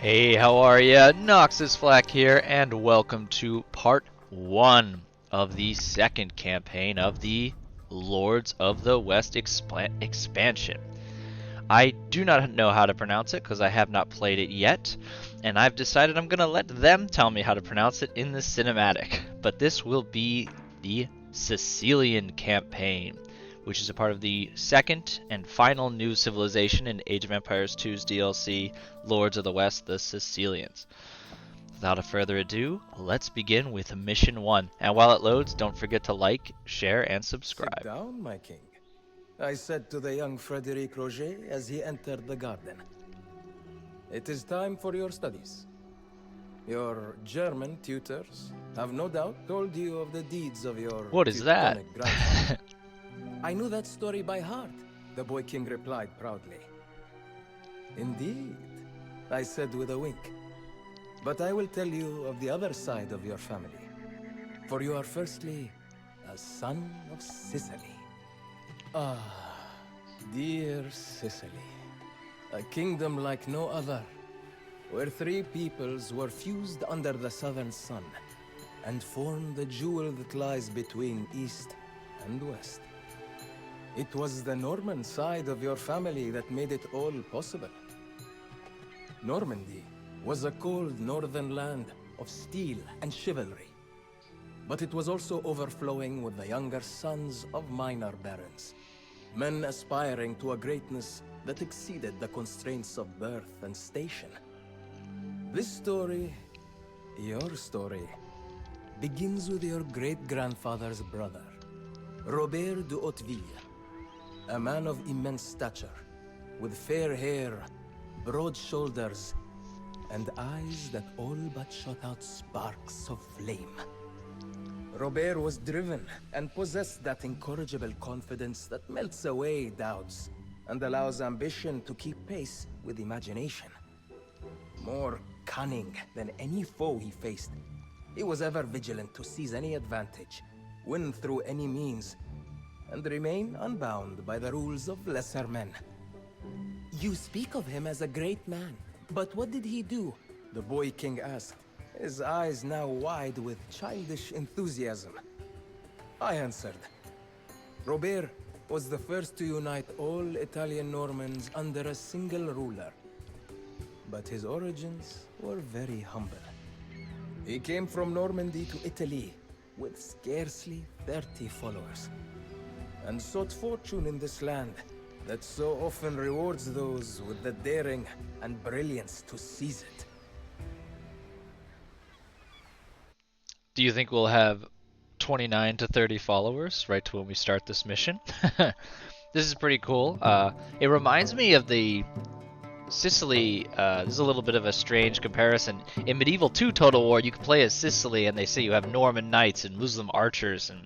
Hey, how are ya? Noxis Flak here, and welcome to part 1 of the second campaign of the Lords of the West expansion. I do not know how to pronounce it because I have not played it yet, and I've decided I'm going to let them tell me how to pronounce it in the cinematic. But this will be the Sicilian campaign, which is a part of the second and final new civilization in Age of Empires 2's DLC, Lords of the West, the Sicilians. Without further ado, let's begin with Mission 1. And while it loads, don't forget to like, share, and subscribe. Sit down, my king, I said to the young Frederic Roger as he entered the garden. It is time for your studies. Your German tutors have no doubt told you of the deeds of your What is that? Teutonic grandfather. I knew that story by heart, the boy king replied proudly. Indeed, I said with a wink. But I will tell you of the other side of your family. For you are firstly a son of Sicily. Ah, dear Sicily. A kingdom like no other, where three peoples were fused under the southern sun and formed the jewel that lies between east and west. It was the Norman side of your family that made it all possible. Normandy was a cold northern land of steel and chivalry. But it was also overflowing with the younger sons of minor barons. Men aspiring to a greatness that exceeded the constraints of birth and station. This story, your story, begins with your great-grandfather's brother, Robert de Hauteville. A man of immense stature, with fair hair, broad shoulders, and eyes that all but shot out sparks of flame. Robert was driven and possessed that incorrigible confidence that melts away doubts and allows ambition to keep pace with imagination. More cunning than any foe he faced, he was ever vigilant to seize any advantage, win through any means, and remain unbound by the rules of lesser men. You speak of him as a great man, but what did he do? The boy king asked, his eyes now wide with childish enthusiasm. I answered. Robert was the first to unite all Italian Normans under a single ruler. But his origins were very humble. He came from Normandy to Italy with scarcely 30 followers, and sought fortune in this land that so often rewards those with the daring and brilliance to seize it. Do you think we'll have 29 to 30 followers right to when we start this mission? This is pretty cool. It reminds me of the Sicily. This is a little bit of a strange comparison. In Medieval 2 Total War, you can play as Sicily, and they say you have Norman knights and Muslim archers, and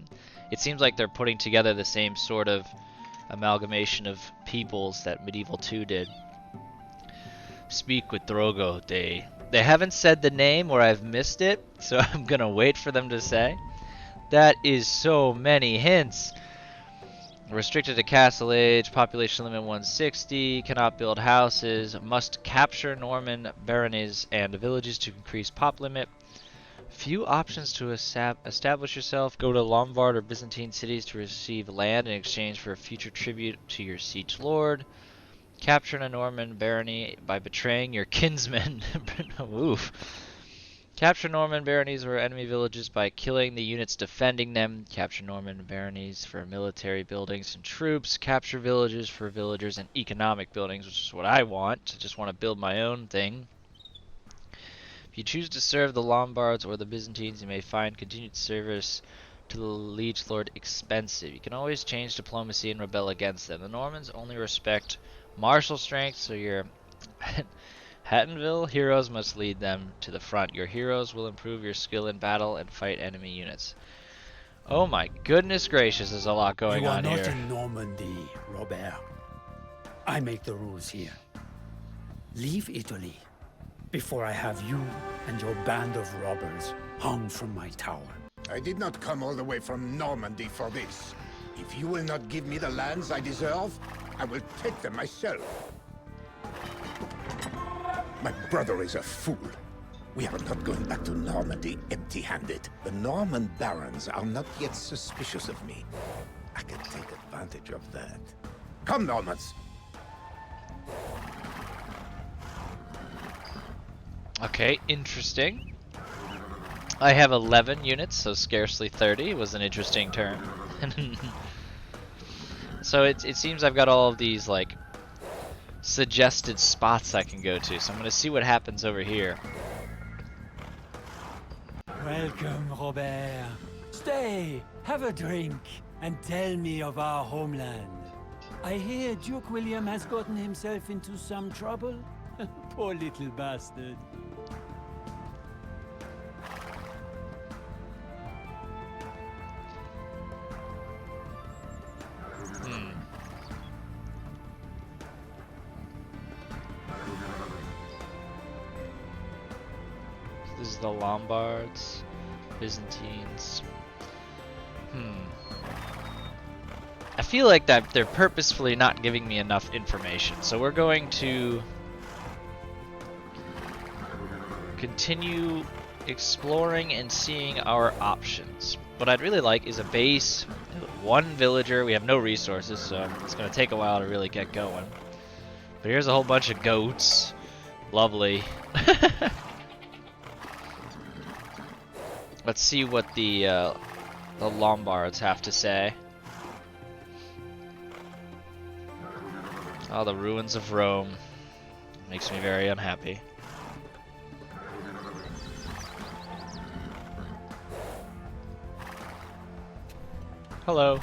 it seems like they're putting together the same sort of amalgamation of peoples that Medieval 2 did. Speak with Drogo. They haven't said the name or I've missed it, so I'm gonna wait for them to say. That is so many hints. Restricted to Castle Age, population limit 160, cannot build houses, must capture Norman baronies and villages to increase pop limit. Few options to establish yourself. Go to Lombard or Byzantine cities to receive land in exchange for a future tribute to your siege lord. Capture a Norman barony by betraying your kinsmen. Oof. Capture Norman baronies or enemy villages by killing the units defending them. Capture Norman baronies for military buildings and troops. Capture villages for villagers and economic buildings, which is what I want. I just want to build my own thing. If you choose to serve the Lombards or the Byzantines, you may find continued service to the liege lord expensive. You can always change diplomacy and rebel against them. The Normans only respect martial strength, so your Hattonville heroes must lead them to the front. Your heroes will improve your skill in battle and fight enemy units. Oh my goodness gracious, there's a lot going on here. You are not in Normandy, Robert. I make the rules here. Leave Italy before I have you and your band of robbers hung from my tower. I did not come all the way from Normandy for this. If you will not give me the lands I deserve, I will take them myself. My brother is a fool. We are not going back to Normandy empty-handed. The Norman barons are not yet suspicious of me. I can take advantage of that. Come, Normans! Okay, interesting. I have 11 units, so scarcely 30 was an interesting turn. So it seems I've got all of these, like, suggested spots I can go to. So I'm going to see what happens over here. Welcome, Robert. Stay, have a drink, and tell me of our homeland. I hear Duke William has gotten himself into some trouble. Poor little bastard. This is the Lombards, Byzantines. I feel like that they're purposefully not giving me enough information, so we're going to continue exploring and seeing our options. What I'd really like is a base, one villager. We have no resources, so it's going to take a while to really get going. But here's a whole bunch of goats. Lovely. Let's see what the Lombards have to say. Oh, the ruins of Rome. Makes me very unhappy. Hello.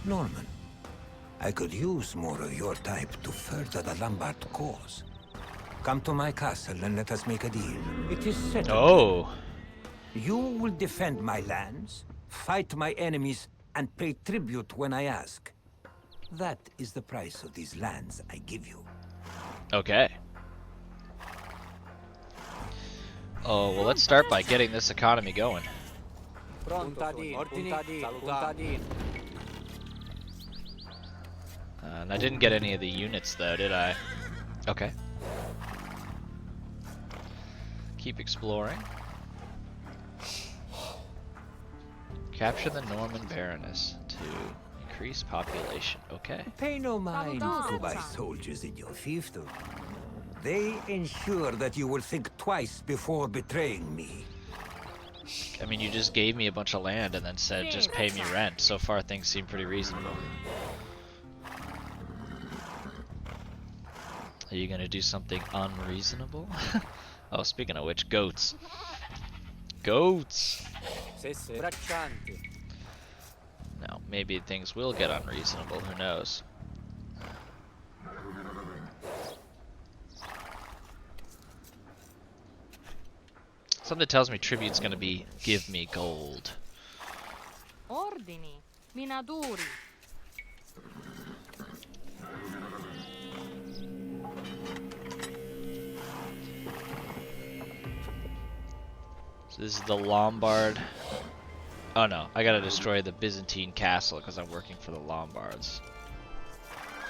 Norman, I could use more of your type to further the Lombard cause. Come to my castle and let us make a deal. It is settled. Oh. You will defend my lands, fight my enemies, and pay tribute when I ask. That is the price of these lands I give you. Okay. Oh, well, let's start by getting this economy going. And I didn't get any of the units, though, did I? Okay. Keep exploring. Capture the Norman Baroness to increase population. Okay. Pay no mind to my soldiers in your fiefdom. They ensure that you will think twice before betraying me. I mean, you just gave me a bunch of land and then said just pay me rent. So far, things seem pretty reasonable. Are you gonna do something unreasonable? Oh, speaking of which, goats. Goats! Now, maybe things will get unreasonable, who knows? Something tells me tribute's gonna be give me gold. Ordini, minatori. So this is the Lombard. Oh no, I gotta destroy the Byzantine castle because I'm working for the Lombards.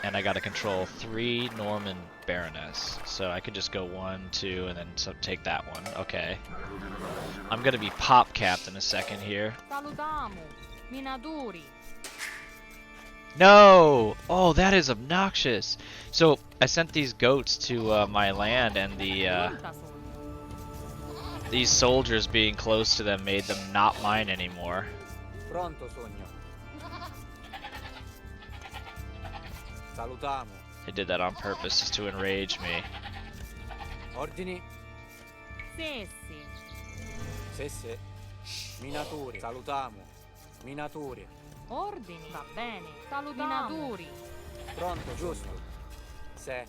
And I gotta control 3 Norman Baroness. So I could just go 1, 2, and then take that one. Okay. I'm gonna be pop capped in a second here. Salutamo, minatori. No! Oh, that is obnoxious. So I sent these goats to my land, and these soldiers being close to them made them not mine anymore. Pronto, sogno. Salutamo. They did that on purpose just to enrage me. Ordini. Sessi. Sesse. Minatori. Salutamo. Minatori. Ordini. Va bene. Salutamo. Minatori. Pronto, giusto. Se.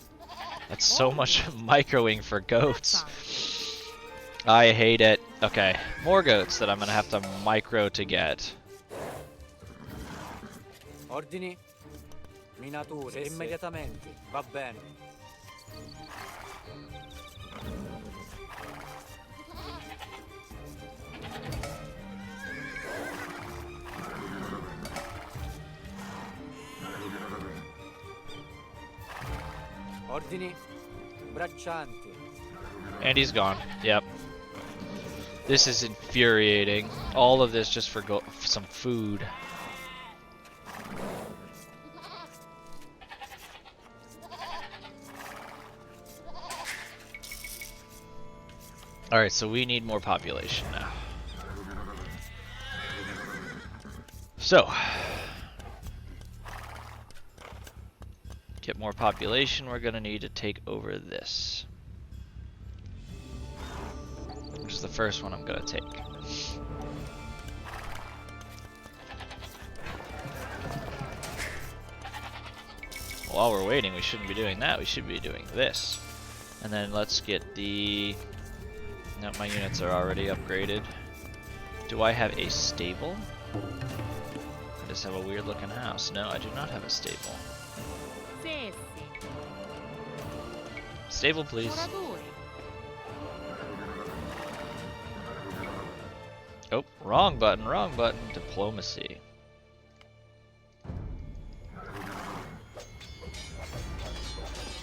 That's so much microing for goats. I hate it. Okay, more goats that I'm gonna have to micro to get. Ordini. Minatori. Immediatamente. Va bene. Ordini braccianti. And he's gone. Yep. This is infuriating. All of this just for some food. Alright, so we need more population now. So, get more population, we're gonna need to take over this. Which is the first one I'm gonna take. While we're waiting, we shouldn't be doing that, we should be doing this. And then let's get the... No, my units are already upgraded. Do I have a stable? I just have a weird looking house. No, I do not have a stable. Sessi. Stable, please. Muratori. Oh, wrong button, wrong button. Diplomacy.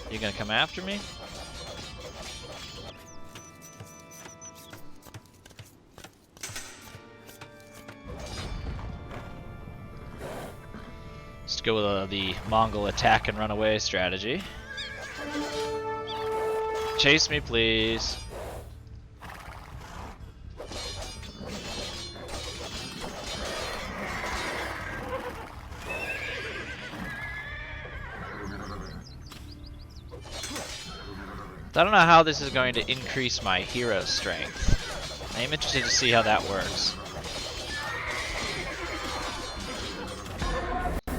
You gonna come after me? Let's go with the Mongol attack and run away strategy. Chase me, please. I don't know how this is going to increase my hero strength. I am interested to see how that works.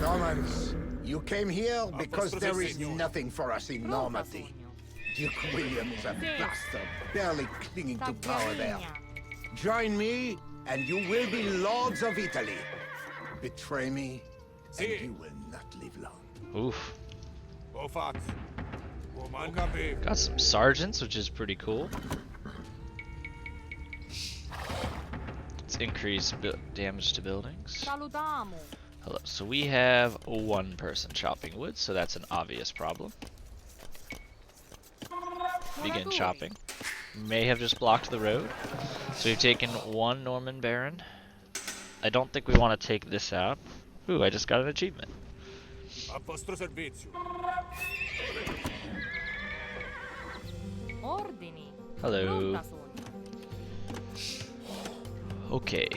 Normans, you came here because there is nothing for us in Pronta, Normandy. Sogno. Duke William is a bastard, barely clinging to power there. Taglialegna. Join me, and you will be lords of Italy. Betray me, and you will not live long. Oof. Got some sergeants, which is pretty cool. Let's increase damage to buildings. Salutiamo. Hello. So we have one person chopping wood, so that's an obvious problem. Begin Muratori. chopping. May have just blocked the road. So we've taken one Norman Baron. I don't think we want to take this out. Ooh, I just got an achievement. A vostro servizio. Ordini. Hello. Pronta, Sogno. Okay.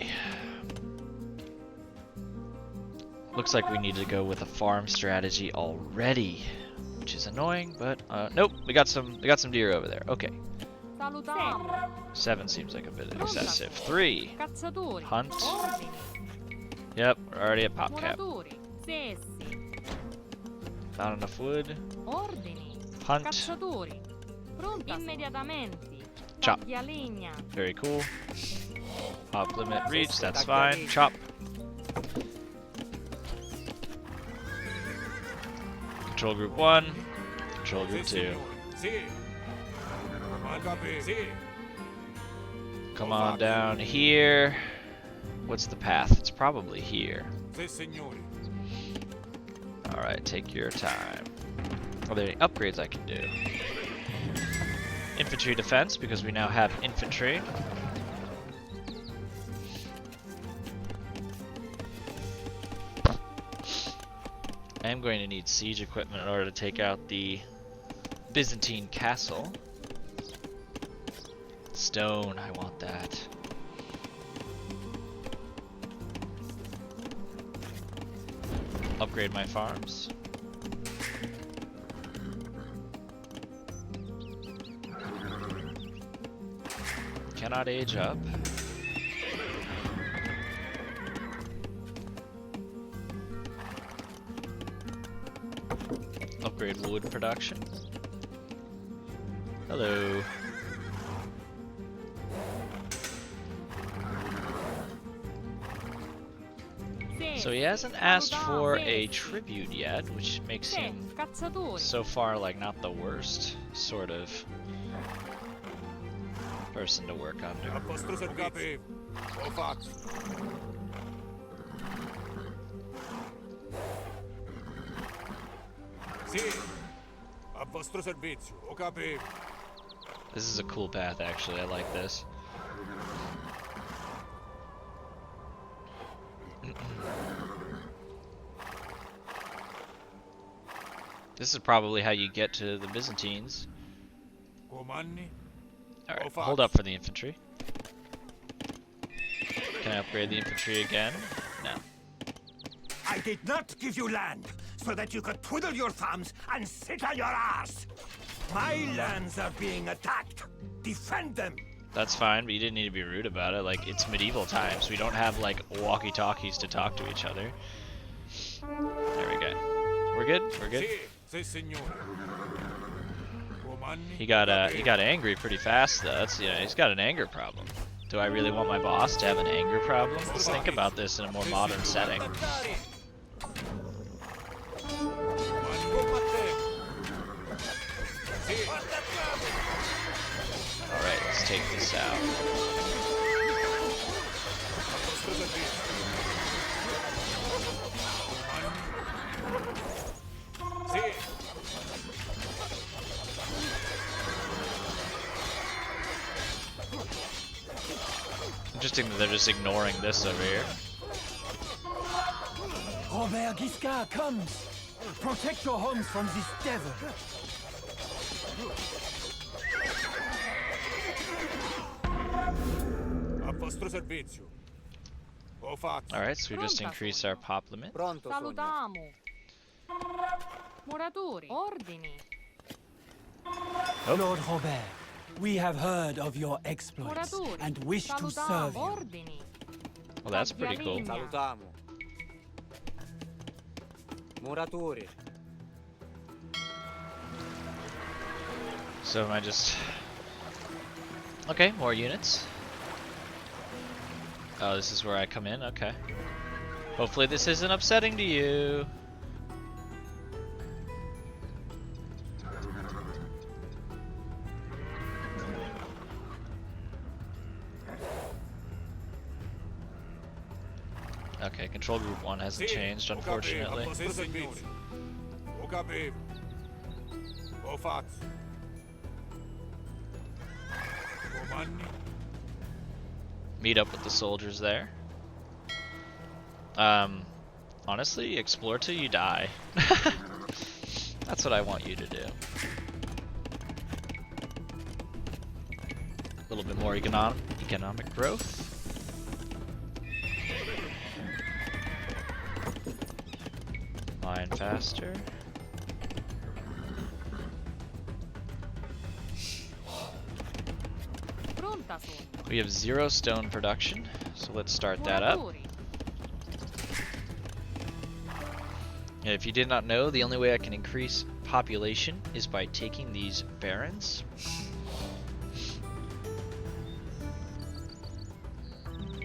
Looks like we need to go with a farm strategy already, which is annoying, but nope, we got some deer over there. Okay. Salutiamo. 7 seems like a bit excessive. 3. Cacciatori. Hunt. Ordini. Yep, we're already at pop cap. Muratori. Sessi. Not enough wood. Ordini. Hunt. Cacciatori. Pronta. Immediatamente. Chop. Taglialegna. Very cool. Pop limit reach, that's fine. Chop. Control group 1. Control group 2. Sì. Sì. Come on down here. What's the path? It's probably here. Sì, signori. Alright, take your time. Are there any upgrades I can do? Infantry defense, because we now have infantry. I am going to need siege equipment in order to take out the Byzantine castle. Stone, I want that. Upgrade my farms. Cannot age up. Upgrade wood production. Hello. So he hasn't asked for a tribute yet, which makes him Cacciatori. so far like not the worst sort of person to work A under. vostro servizio. Ho fatto. Sì. A A vostro servizio. Ho capito. This is a cool path, actually. I like this. This is probably how you get to the Byzantines. Comandi. Alright, hold up for the infantry. Can I upgrade the infantry again? No. I did not give you land so that you could twiddle your thumbs and sit on your ass. My lands are being attacked. Defend them. That's fine, but you didn't need to be rude about it. Like, it's medieval times. We don't have, like, walkie-talkies to talk to each other. There we go. We're good? We're good? Sì, signore. Comandi. He got angry pretty fast, though. That's, you know, he's got an anger problem. Do I really want my boss to have an anger problem? Let's think about this in a more modern setting. Alright, let's take this out. Interesting that they're just ignoring this over here. Robert Guiscard comes! Protect your homes from this devil! A vostro servizio. Ho fatto. Alright, so we just increased our pop limit. Pronto, sogno. Salutiamo. Muratori. Ordini. Lord Robert, we have heard of your exploits Muratori. and wish to serve you. Ordini. Well, that's pretty cool. Salutiamo. Muratori. So am I just... Okay, more units. Oh, this is where I come in? Okay. Hopefully this isn't upsetting to you. Okay, control group 1 hasn't changed, unfortunately. A vostro servizio. Ho capito. Ho fatto. Comandi. Meet up with the soldiers there. Honestly, explore till you die. That's what I want you to do. A little bit more economic growth. Mine faster. Pronta sono. We have 0 stone production, so let's start that up. Muratori. And if you did not know, the only way I can increase population is by taking these barons.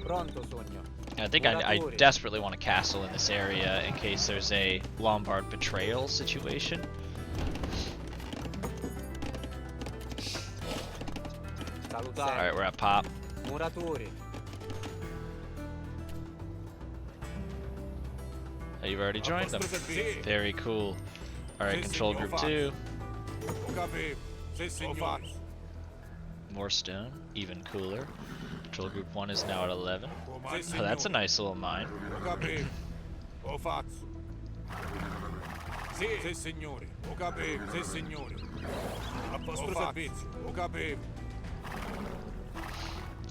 Pronto, sogno. I think I desperately want a castle in this area in case there's a Lombard betrayal situation. Salutiamo. Alright, we're at pop. Muratori. Oh, you've already A joined them. vostro servizio. Very cool. Alright, Sì, control signor, group fatto. 2. Ho capito. Sì, signore. More stone, even cooler. Control group 1 is now at 11. Sì, Oh, that's a signore. nice little mine. Ho capito. Ho fatto. Sì, signore. Ho capito. Sì, signore. A vostro servizio. Ho capito.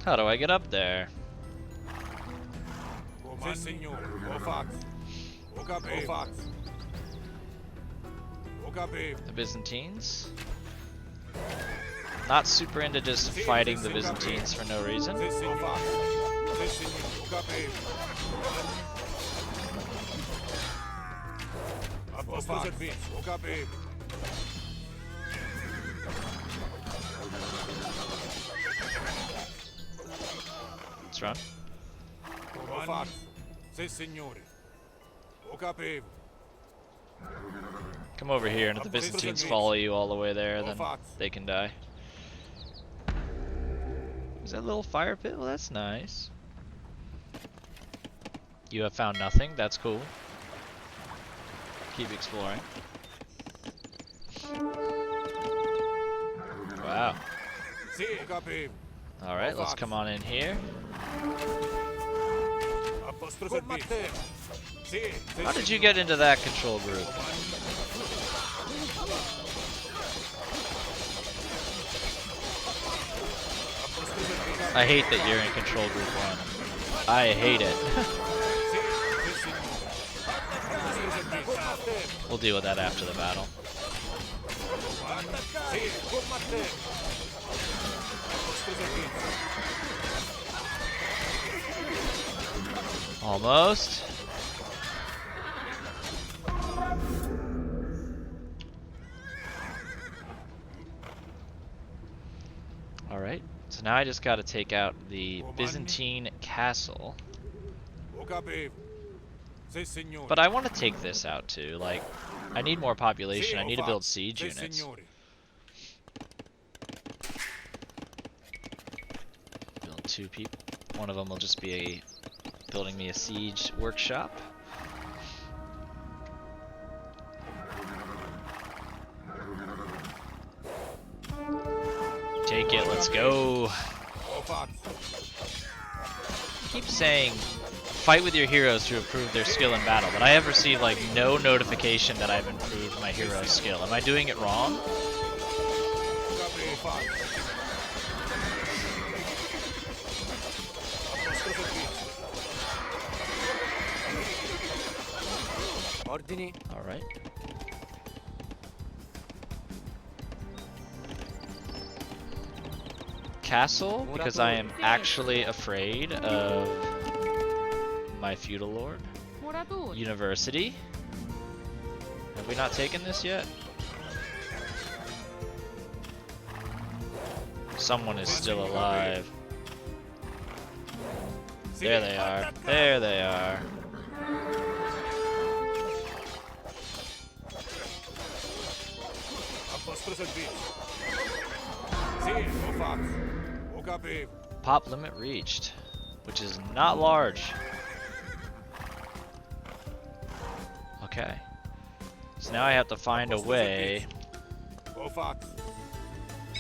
How do I get up there? Sì, signore. Ho fatto. Ho capito. Ho fatto. Ho capito. The Byzantines? Not super into just fighting the Byzantines for no reason. Sì, signore. Sì, signore. Ho capito. A vostro servizio. Ho capito. Let's run. Ho fatto. Sì, signore. Ho capito. Come over here, and if the Byzantines follow you all the way there, then they can die. Is that a little fire pit? Well, that's nice. You have found nothing. That's cool. Keep exploring. wow. Sì, ho capito. All right, let's come on in here. A vostro servizio. Sì, sì, How did you get into that control group? I hate that you're in control group 1. I hate it. We'll deal with that after the battle. Sì, combattere. A vostro servizio. Almost. Alright, so now I just gotta take out the Byzantine castle. Ho capito. Sì, signore. But I want to take this out too. Like, I need more population. Sì, I ho need to fatto. build siege Sì, units. signore. Build 2 people. One of them will just be building me a siege workshop. Take it, let's go. Ho fatto. Keep saying fight with your heroes to improve their skill in battle, but I have received like no notification that I've improved my hero's skill. Am I doing it wrong? Ho capito, fatto. A vostro servizio. Ordini? All right. Castle, because I am actually afraid of my feudal lord. Muratori. University. Have we not taken this yet? Someone is still alive. Sì, There they are. attaccare. There they are. A vostro servizio. Sì, ho fatto. Ho capito. Pop limit reached, which is not large. Okay. So now I have to find a way. Ho fatto.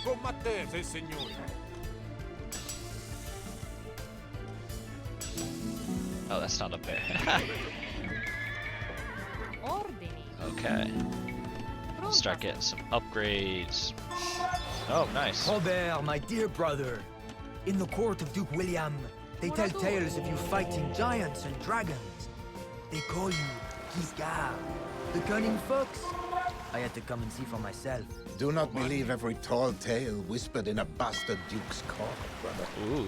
Combattere, sì, signore. Oh, that's not up there. Ordini. Okay. Pronta Start sono. getting some upgrades. Oh, nice. Robert, my dear brother. In the court of Duke William, they tell tales of you fighting giants and dragons. They call you Giscard, the cunning fox. I had to come and see for myself. Do not believe every tall tale whispered in a bastard duke's court, brother. Ooh.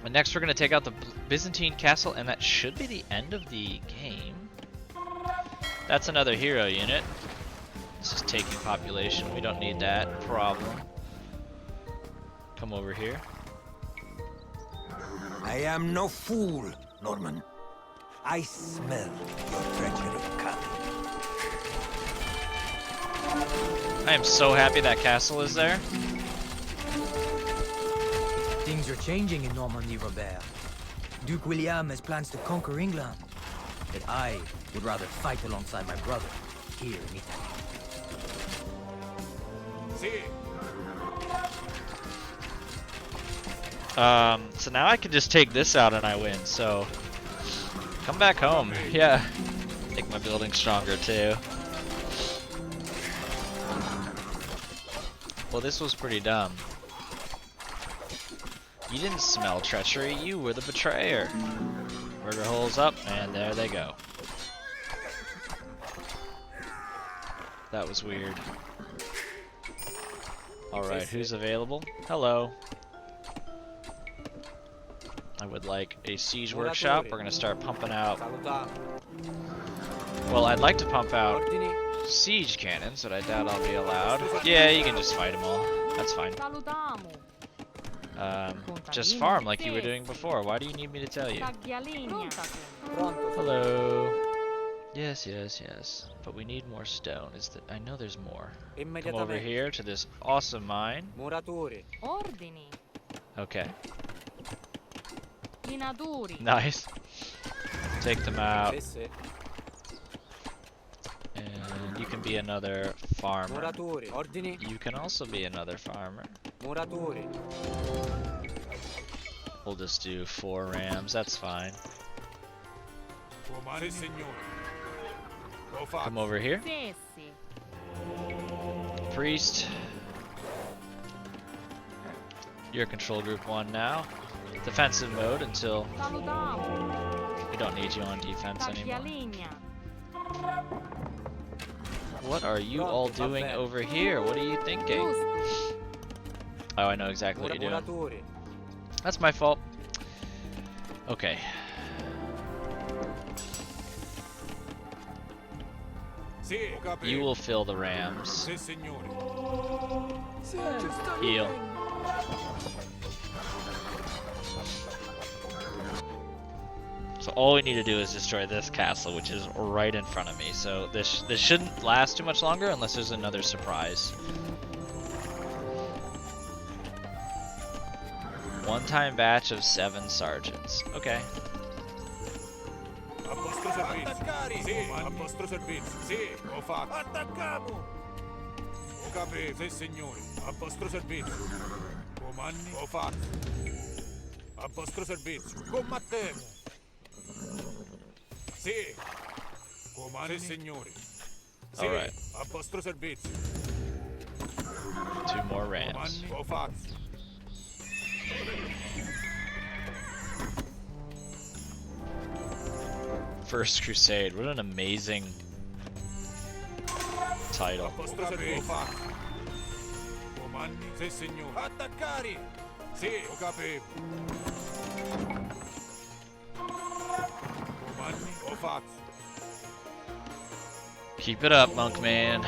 And next we're going to take out the Byzantine castle, and that should be the end of the game. That's another hero unit. This is taking population. We don't need that problem. Come over here. I am no fool, Norman. I smell your treachery coming. I am so happy that castle is there. Things are changing in Normandy, Robert. Duke William has plans to conquer England. But I would rather fight alongside my brother here in Italy. Sì. So now I can just take this out and I win, so come back home. Yeah. Make my building stronger too. Well, this was pretty dumb. You didn't smell treachery, you were the betrayer. Murder holes up, and there they go. That was weird. Alright, who's available? Hello. I would like a siege workshop. We're gonna start pumping out. Salutare. Well, I'd like to pump out Ordini? siege cannons, but I doubt I'll be allowed. Yeah, you can just fight them all. That's fine. Salutamo. Just farm like you were doing before. Why do you need me to tell you? Taglialegna. Pronta sono. Pronto sono. Hello. Yes, yes, yes. But we need more stone. I know there's more. Come over Immediatamente. here to this awesome mine. Muratori. Ordini. Okay. Minatori. Nice. Take them out. Sì, sì. be another farmer. Muratori. Ordini. You can also be another farmer. Muratori. We'll just do 4 rams, that's fine. Sì, signore. Lo Come faccio. over here. Sì, sì. Priest. You're control group 1 now. Defensive mode until Salutiamo. we don't need you on defense anymore. Taglialegna. What are you all doing over here? What are you thinking? Giusto. Oh, I know exactly what you're doing. Muratori. That's my fault. Okay. Sì, ho capito. You will fill the rams. Sì, signore. Heal. So all we need to do is destroy this castle, which is right in front of me. So this shouldn't last too much longer unless there's another surprise. One-time batch of 7 sergeants. Okay. A vostro servizio. Sì, a vostro servizio. Sì, lo faccio. Attacchiamo. Ho capito. Sì, signore. A vostro servizio. Comandi. Lo faccio. A vostro servizio. Combattiamo. Sì. Comandi. Sì, signore. Sì, Alright. a vostro servizio. 2 more rams. Comandi. Lo faccio. First Crusade. What an amazing title. A vostro servizio. Lo faccio. Comandi. Sì, signore. Attaccare. Sì, ho capito. Comandi. Lo faccio. Keep it up, monk man.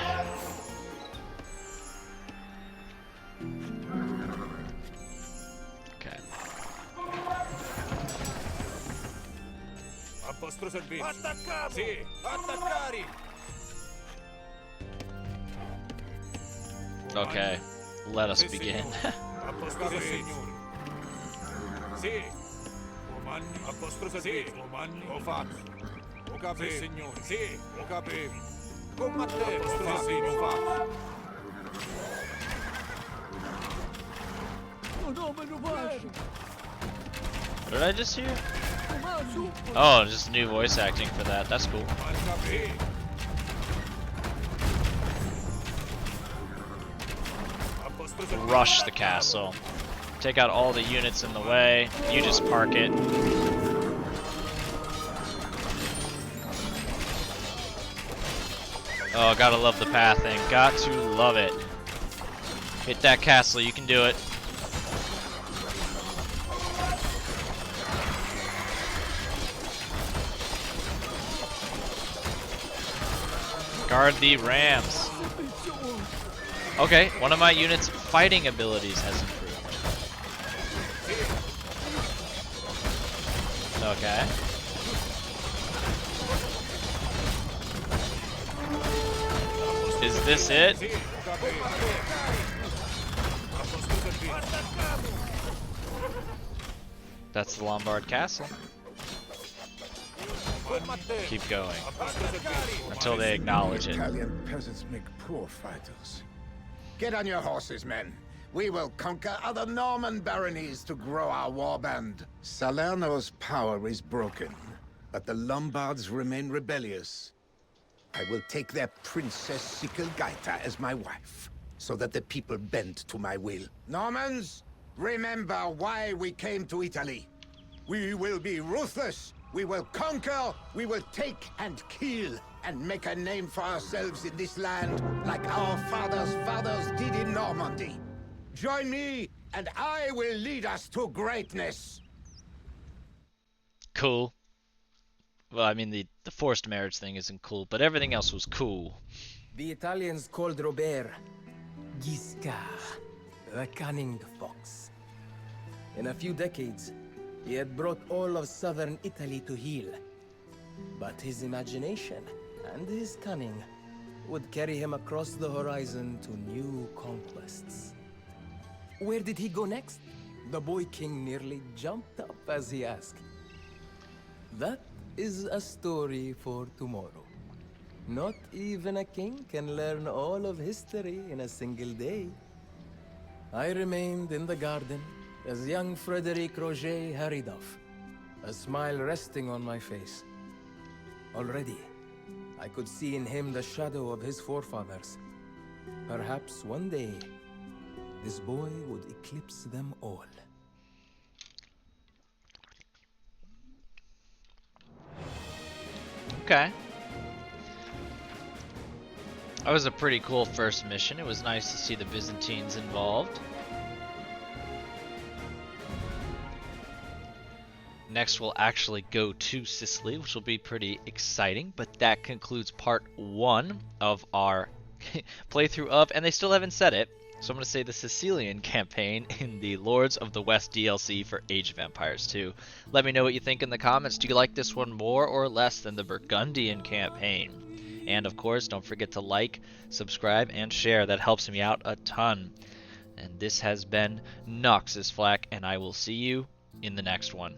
Okay. A vostro servizio. Attacchiamo! Sì, attaccare! Okay. Let us begin. A vostro servizio. Sì. Comandi. A vostro servizio. Comandi. Lo faccio. Ho capito, signore. Sì, ho capito. Combattete. A vostro servizio. Lo faccio. What did I just hear? Oh, just new voice acting for that. That's cool. Rush the castle. Take out all the units in the way. You just park it. Oh, gotta love the pathing. Got to love it. Hit that castle. You can do it. Guard the rams. Okay, one of my units' fighting abilities has improved. Okay. Is this it? That's the Lombard Castle. Keep going until they acknowledge it. Italian peasants make poor fighters. Get on your horses, men. We will conquer other Norman baronies to grow our warband. Salerno's power is broken, but the Lombards remain rebellious. I will take their Princess Sicily as my wife, so that the people bend to my will. Normans, remember why we came to Italy. We will be ruthless. We will conquer. We will take and kill, and make a name for ourselves in this land, like our fathers did in Normandy. Join me, and I will lead us to greatness. Cool. Well, I mean, the forced marriage thing isn't cool, but everything else was cool. The Italians called Robert Guiscard, the cunning fox. In a few decades, he had brought all of southern Italy to heel. But his imagination and his cunning would carry him across the horizon to new conquests. Where did he go next? The boy king nearly jumped up as he asked. That is a story for tomorrow. Not even a king can learn all of history in a single day. I remained in the garden as young Frederic Roger hurried off, a smile resting on my face. Already, I could see in him the shadow of his forefathers. Perhaps one day, this boy would eclipse them all. Okay. That was a pretty cool first mission. It was nice to see the Byzantines involved. Next we'll actually go to Sicily, which will be pretty exciting, but that concludes part 1 of our playthrough of, and they still haven't said it, so I'm going to say the Sicilian campaign in the Lords of the West DLC for Age of Empires 2. Let me know what you think in the comments. Do you like this one more or less than the Burgundian campaign? And of course, don't forget to like, subscribe, and share. That helps me out a ton. And this has been Noxis Flak, and I will see you in the next one.